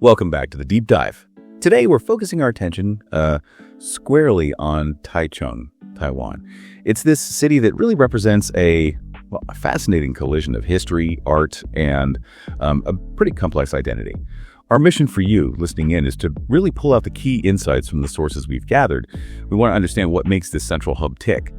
Welcome back to the Deep Dive. Today we're focusing our attention squarely on Taichung, Taiwan. It's this city that really represents a fascinating collision of history, art, and a pretty complex identity. Our mission for you listening in is to really pull out the key insights from the sources we've gathered. We want to understand what makes this central hub tick.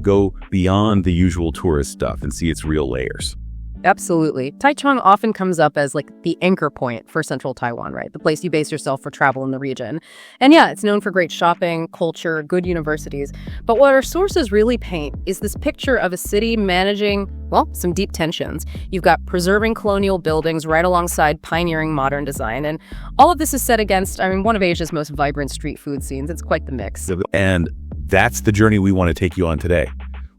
Go beyond the usual tourist stuff and see its real layers. Absolutely. Taichung often comes up as like the anchor point for central Taiwan, right? The place you base yourself for travel in the region. And yeah, it's known for great shopping, culture, good universities. But what our sources really paint is this picture of a city managing, some deep tensions. You've got preserving colonial buildings right alongside pioneering modern design. And all of this is set against, one of Asia's most vibrant street food scenes. It's quite the mix. And that's the journey we want to take you on today.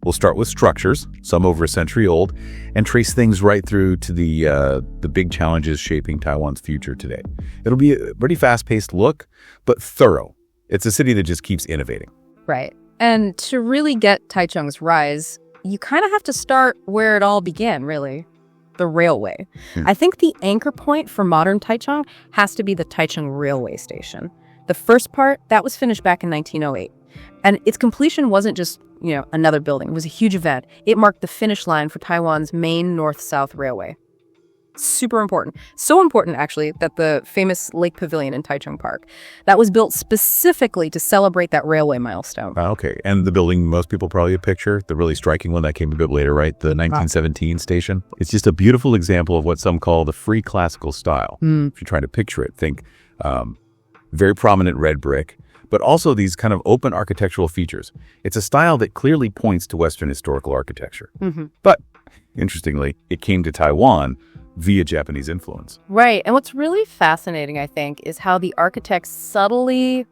We'll start with structures, some over a century old, and trace things right through to the big challenges shaping Taiwan's future today. It'll be a pretty fast-paced look, but thorough. It's a city that just keeps innovating. Right. And to really get Taichung's rise, you kind of have to start where it all began, really. The railway. I think the anchor point for modern Taichung has to be the Taichung Railway Station. The first part, that was finished back in 1908. And its completion wasn't just, another building. It was a huge event. It marked the finish line for Taiwan's main north-south railway. Super important. So important, actually, that the famous Lake Pavilion in Taichung Park, that was built specifically to celebrate that railway milestone. Okay. And the building most people probably picture, the really striking one that came a bit later, right? The 1917 station. It's just a beautiful example of what some call the free classical style. If you're trying to picture it, think very prominent red brick, but also these kind of open architectural features. It's a style that clearly points to Western historical architecture. But interestingly, it came to Taiwan via Japanese influence. Right. And what's really fascinating, I think, is how the architects subtly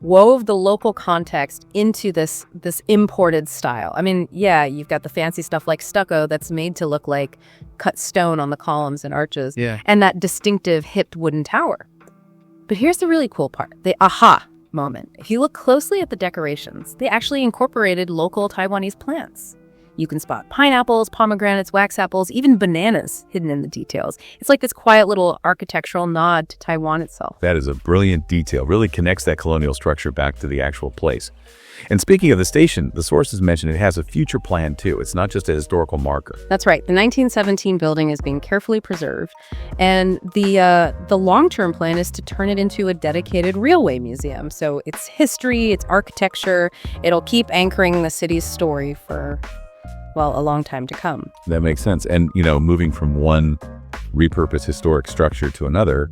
wove the local context into this imported style. You've got the fancy stuff like stucco that's made to look like cut stone on the columns and arches, and that distinctive hipped wooden tower. But here's the really cool part, the aha moment. If you look closely at the decorations, they actually incorporated local Taiwanese plants. You can spot pineapples, pomegranates, wax apples, even bananas hidden in the details. It's like this quiet little architectural nod to Taiwan itself. That is a brilliant detail. Really connects that colonial structure back to the actual place. And speaking of the station, the sources mentioned it has a future plan too. It's not just a historical marker. That's right. The 1917 building is being carefully preserved. And the long-term plan is to turn it into a dedicated railway museum. So it's history, it's architecture. It'll keep anchoring the city's story for a long time to come. That makes sense. And, moving from one repurposed historic structure to another,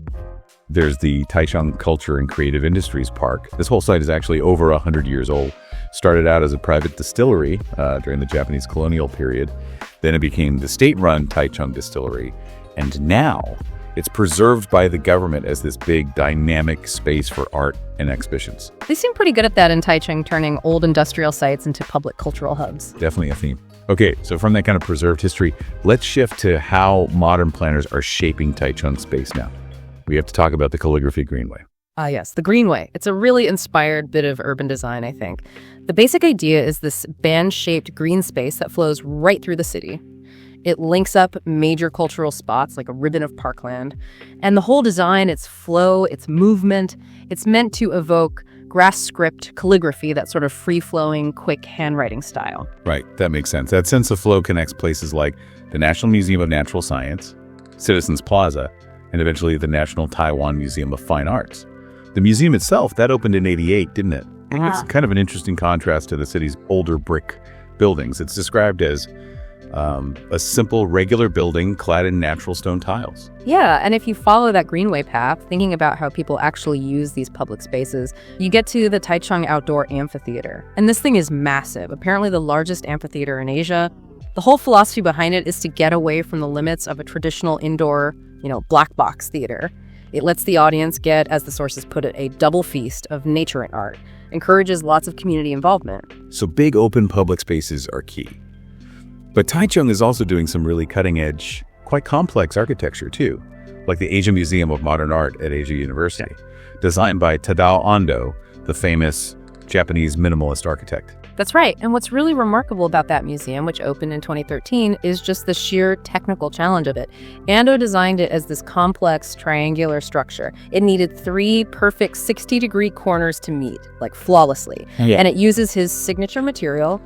there's the Taichung Culture and Creative Industries Park. This whole site is actually over 100 years old. Started out as a private distillery during the Japanese colonial period. Then it became the state-run Taichung Distillery. And now it's preserved by the government as this big dynamic space for art and exhibitions. They seem pretty good at that in Taichung, turning old industrial sites into public cultural hubs. Definitely a theme. Okay, so from that kind of preserved history, let's shift to how modern planners are shaping Taichung space now. We have to talk about the calligraphy greenway. Yes, the greenway. It's a really inspired bit of urban design, I think. The basic idea is this band-shaped green space that flows right through the city. It links up major cultural spots like a ribbon of parkland. And the whole design, its flow, its movement, it's meant to evoke grass script calligraphy, that sort of free-flowing, quick handwriting style. Right, that makes sense. That sense of flow connects places like the National Museum of Natural Science, Citizens Plaza, and eventually the National Taiwan Museum of Fine Arts. The museum itself, that opened in '88, didn't it? It's kind of an interesting contrast to the city's older brick buildings. It's described as a simple, regular building clad in natural stone tiles. Yeah, and if you follow that greenway path, thinking about how people actually use these public spaces, you get to the Taichung Outdoor Amphitheater. And this thing is massive, apparently the largest amphitheater in Asia. The whole philosophy behind it is to get away from the limits of a traditional indoor, black box theater. It lets the audience get, as the sources put it, a double feast of nature and art. Encourages lots of community involvement. So big open public spaces are key. But Taichung is also doing some really cutting-edge, quite complex architecture too, like the Asia Museum of Modern Art at Asia University, designed by Tadao Ando, the famous Japanese minimalist architect. That's right. And what's really remarkable about that museum, which opened in 2013, is just the sheer technical challenge of it. Ando designed it as this complex triangular structure. It needed 3 perfect 60-degree corners to meet, like flawlessly. Yeah. And it uses his signature material,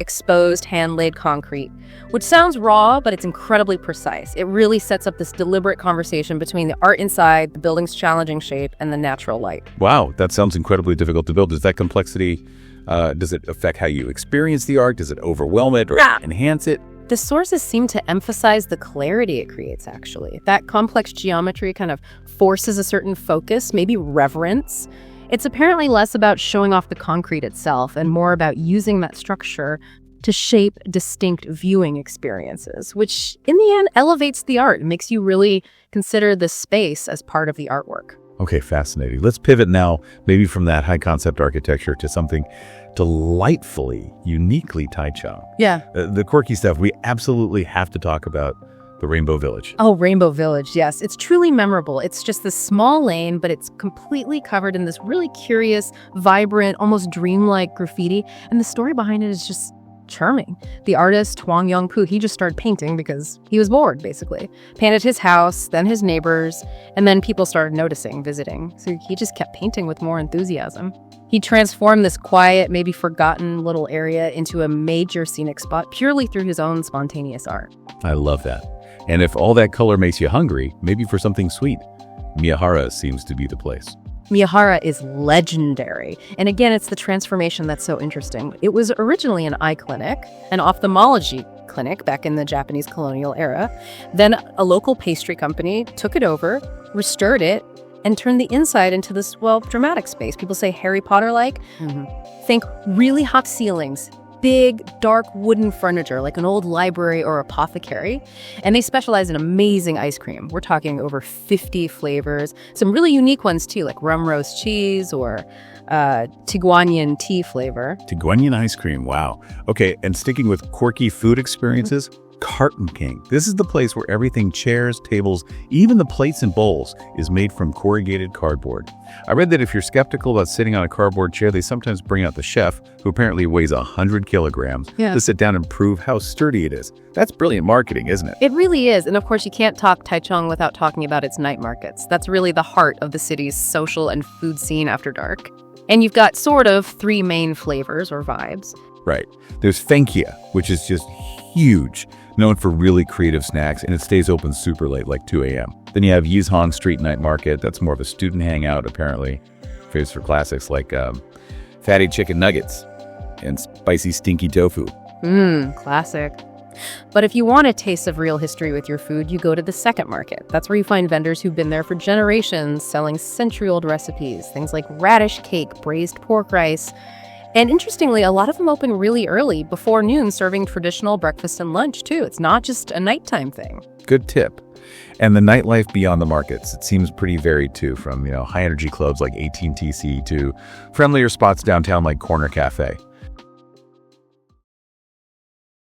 exposed hand-laid concrete, which sounds raw, but it's incredibly precise. It really sets up this deliberate conversation between the art inside, the building's challenging shape, and the natural light. Wow, that sounds incredibly difficult to build. Does that complexity, does it affect how you experience the art? Does it overwhelm it or enhance it? The sources seem to emphasize the clarity it creates, actually. That complex geometry kind of forces a certain focus, maybe reverence. It's apparently less about showing off the concrete itself and more about using that structure to shape distinct viewing experiences, which in the end elevates the art and makes you really consider the space as part of the artwork. Okay, fascinating. Let's pivot now, maybe from that high concept architecture to something delightfully, uniquely Taichung. Yeah. The quirky stuff, we absolutely have to talk about the Rainbow Village. Oh, Rainbow Village, yes. It's truly memorable. It's just this small lane, but it's completely covered in this really curious, vibrant, almost dreamlike graffiti. And the story behind it is just charming. The artist, Huang Yongpu, he just started painting because he was bored, basically. Painted his house, then his neighbors, and then people started noticing, visiting. So he just kept painting with more enthusiasm. He transformed this quiet, maybe forgotten little area into a major scenic spot purely through his own spontaneous art. I love that. And if all that color makes you hungry, maybe for something sweet, Miyahara seems to be the place. Miyahara is legendary. And again, it's the transformation that's so interesting. It was originally an eye clinic, an ophthalmology clinic back in the Japanese colonial era. Then a local pastry company took it over, restored it, and turned the inside into this, well, dramatic space. People say Harry Potter-like. Think really hot ceilings, big, dark wooden furniture like an old library or apothecary. And they specialize in amazing ice cream. We're talking over 50 flavors. Some really unique ones, too, like rum roast cheese or Tiguanyan tea flavor. Tiguanyan ice cream, wow. Okay, and sticking with quirky food experiences, Carton King. This is the place where everything, chairs, tables, even the plates and bowls, is made from corrugated cardboard. I read that if you're skeptical about sitting on a cardboard chair, they sometimes bring out the chef, who apparently weighs 100 kilograms, to sit down and prove how sturdy it is. That's brilliant marketing, isn't it? It really is. And of course, you can't talk Taichung without talking about its night markets. That's really the heart of the city's social and food scene after dark. And you've got sort of 3 main flavors or vibes. Right. There's Fenkia, which is just huge, known for really creative snacks, and it stays open super late, like 2 a.m. Then you have Yizhong Street Night Market. That's more of a student hangout, apparently. Famous for classics like fatty chicken nuggets and spicy stinky tofu. Classic. But if you want a taste of real history with your food, you go to the second market. That's where you find vendors who've been there for generations, selling century-old recipes, things like radish cake, braised pork rice. And interestingly, a lot of them open really early, before noon, serving traditional breakfast and lunch, too. It's not just a nighttime thing. Good tip. And the nightlife beyond the markets, it seems pretty varied, too, from, high-energy clubs like 18TC to friendlier spots downtown like Corner Cafe.